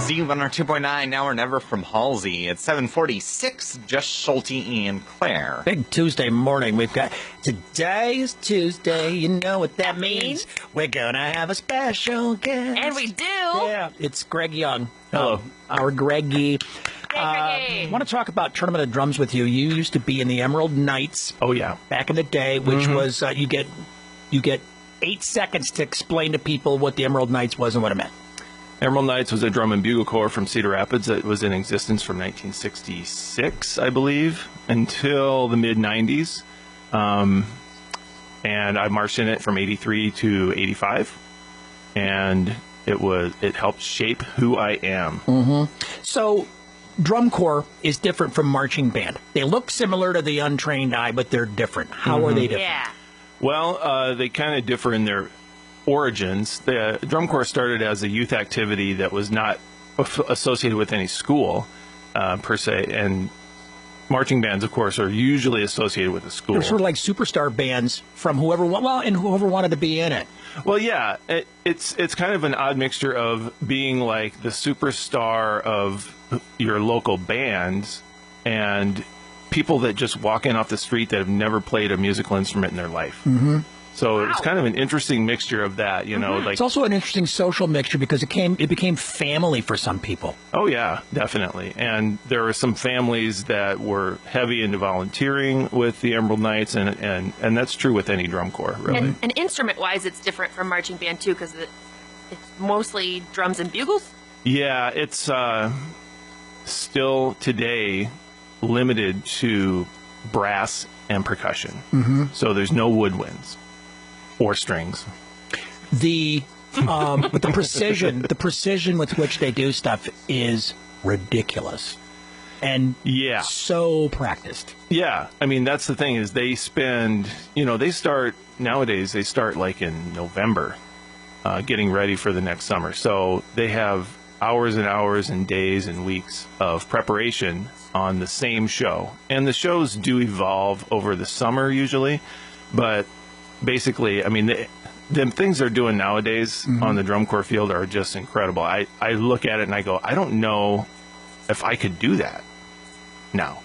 Z102.9, now or never from Halsey. It's 7:46, just Schulte and Claire. Big Tuesday morning. We've got today's Tuesday. You know what that means? We're gonna have a special guest, and we do. Yeah, it's Greg Young. Hello, our Greggy. Hey, I want to talk about Tournament of Drums with you. You used to be in the Emerald Knights. Oh yeah, back in the day, which was you get 8 seconds to explain to people what the Emerald Knights was and what it meant. Emerald Knights was a drum and bugle corps from Cedar Rapids that was in existence from 1966, I believe, until the mid-90s. And I marched in it from 83 to 85. And it helped shape who I am. Mm-hmm. So drum corps is different from marching band. They look similar to the untrained eye, but they're different. How are they different? Yeah. Well, they kind of differ in their origins. The drum corps started as a youth activity that was not associated with any school per se, and marching bands, of course, are usually associated with a school. They're sort of like superstar bands from whoever wanted to be in it. Well, yeah, it's kind of an odd mixture of being like the superstar of your local bands and people that just walk in off the street that have never played a musical instrument in their life. Mm-hmm. So it's kind of an interesting mixture of that, you know. Like, it's also an interesting social mixture because it became family for some people. Oh yeah, definitely. And there were some families that were heavy into volunteering with the Emerald Knights, and that's true with any drum corps, really. And instrument-wise, it's different from marching band too, because it's mostly drums and bugles. Yeah, it's still today limited to brass and percussion. Mm-hmm. So there's no woodwinds. Or strings. But the precision with which they do stuff is ridiculous, and so practiced. Yeah, I mean that's the thing is they spend, they start nowadays. They start like in November, getting ready for the next summer. So they have hours and hours and days and weeks of preparation on the same show, and the shows do evolve over the summer usually, but basically, I mean, the things they're doing nowadays on the drum corps field are just incredible. I look at it and I go, I don't know if I could do that now.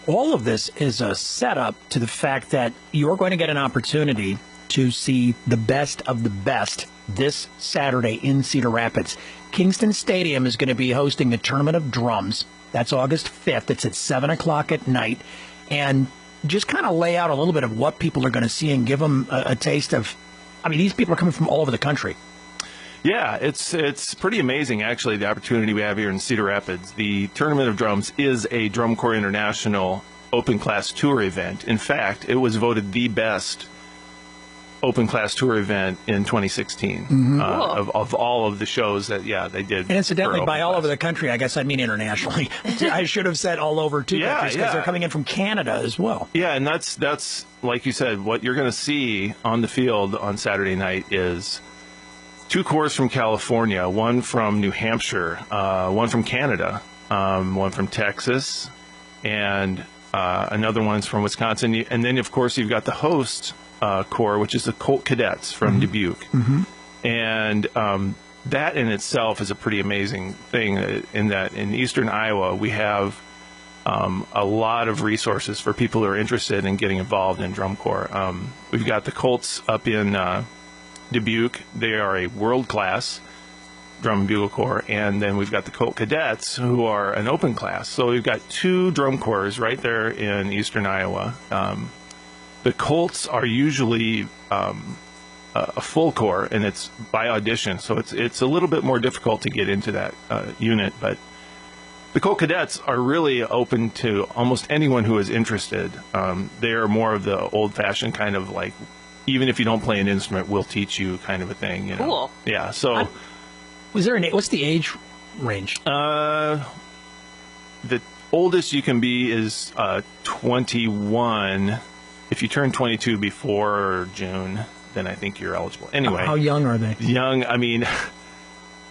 All of this is a setup to the fact that you're going to get an opportunity to see the best of the best this Saturday in Cedar Rapids. Kingston Stadium is going to be hosting the Tournament of Drums. That's August 5th. It's at 7 o'clock at night. And just kind of lay out a little bit of what people are going to see and give them a taste of. I mean, these people are coming from all over the country. Yeah, it's pretty amazing, actually, the opportunity we have here in Cedar Rapids. The Tournament of Drums is a Drum Corps International Open Class Tour event. In fact, it was voted the best Open Class Tour event in 2016 of all of the shows that they did. And incidentally, by all over the country, I guess I mean internationally. I should have said all over two countries because they're coming in from Canada as well. Yeah, and that's like you said, what you're going to see on the field on Saturday night is 2 corps from California, one from New Hampshire, one from Canada, one from Texas, and another one's from Wisconsin. And then, of course, you've got the host corps, which is the Colt Cadets from Dubuque. And that in itself is a pretty amazing thing in that in eastern Iowa we have a lot of resources for people who are interested in getting involved in drum corps. We've got the Colts up in Dubuque. They are a world-class drum and bugle corps, and then we've got the Colt Cadets who are an open class. So we've got 2 drum corps right there in eastern Iowa. The Colts are usually a full corps, and it's by audition, so it's a little bit more difficult to get into that unit. But the Colt Cadets are really open to almost anyone who is interested. They are more of the old-fashioned kind of like, even if you don't play an instrument, we'll teach you kind of a thing. Cool. Yeah. So, what's the age range? The oldest you can be is 21. If you turn 22 before June, then I think you're eligible. Anyway. How young are they? Young, I mean,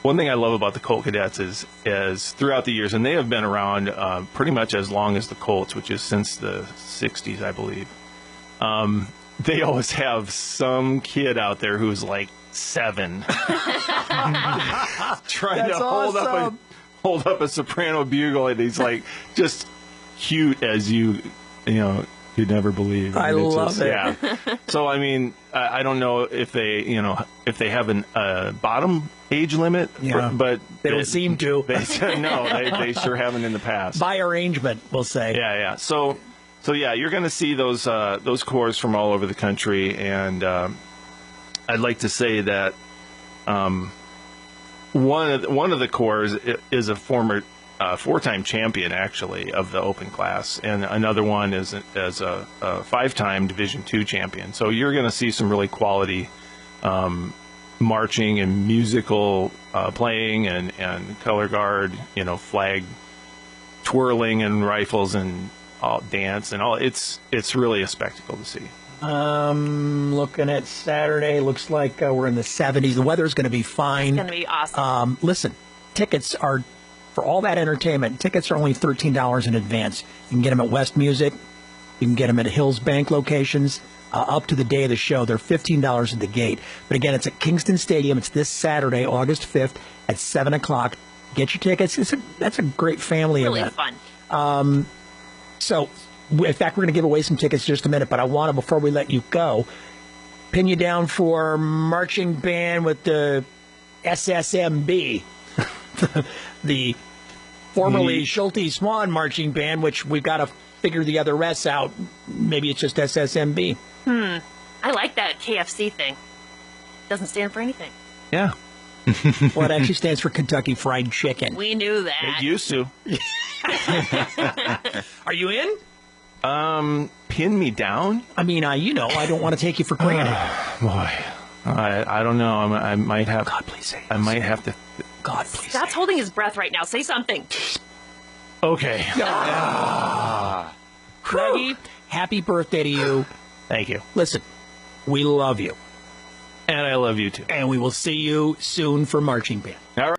one thing I love about the Colt Cadets is throughout the years, and they have been around pretty much as long as the Colts, which is since the 60s, I believe. They always have some kid out there who's like 7. Trying to hold up a soprano bugle, and he's like just cute as you you'd never believe. I mean, it's love just, it. Yeah. So I mean, I don't know if they have a bottom age limit, Yeah. but They don't seem to. They they sure haven't in the past. By arrangement, we'll say. Yeah. So yeah, you're going to see those corps from all over the country, and I'd like to say that one of the corps is a former four-time champion, actually, of the open class, and another one is a five-time Division II champion. So you're going to see some really quality marching and musical playing and color guard, flag twirling and rifles and all dance and all. It's really a spectacle to see. Looking at Saturday, looks like we're in the 70s. The weather's going to be fine. It's going to be awesome. Listen, tickets are, for all that entertainment, tickets are only $13 in advance. You can get them at West Music. You can get them at Hills Bank locations. Up to the day of the show, they're $15 at the gate. But again, it's at Kingston Stadium. It's this Saturday, August 5th at 7 o'clock. Get your tickets. That's a great family Really event. fun. So, in fact, we're going to give away some tickets in just a minute, but I want to, before we let you go, pin you down for marching band with the SSMB, the formerly Schulte Swan marching band, which we've got to figure the other rests out. Maybe it's just SSMB. I like that KFC thing. Doesn't stand for anything. Yeah, Well, it actually stands for Kentucky Fried Chicken. We knew that. it used to. Are you in? Pin me down? I mean, I don't want to take you for granted. Boy, I don't know. I might have. God, please say I might have to. God, please Scott's say holding his breath right now. Say something. Okay. Craigie, happy birthday to you. Thank you. Listen, we love you, And I love you too. and we will see you soon for marching band. All right.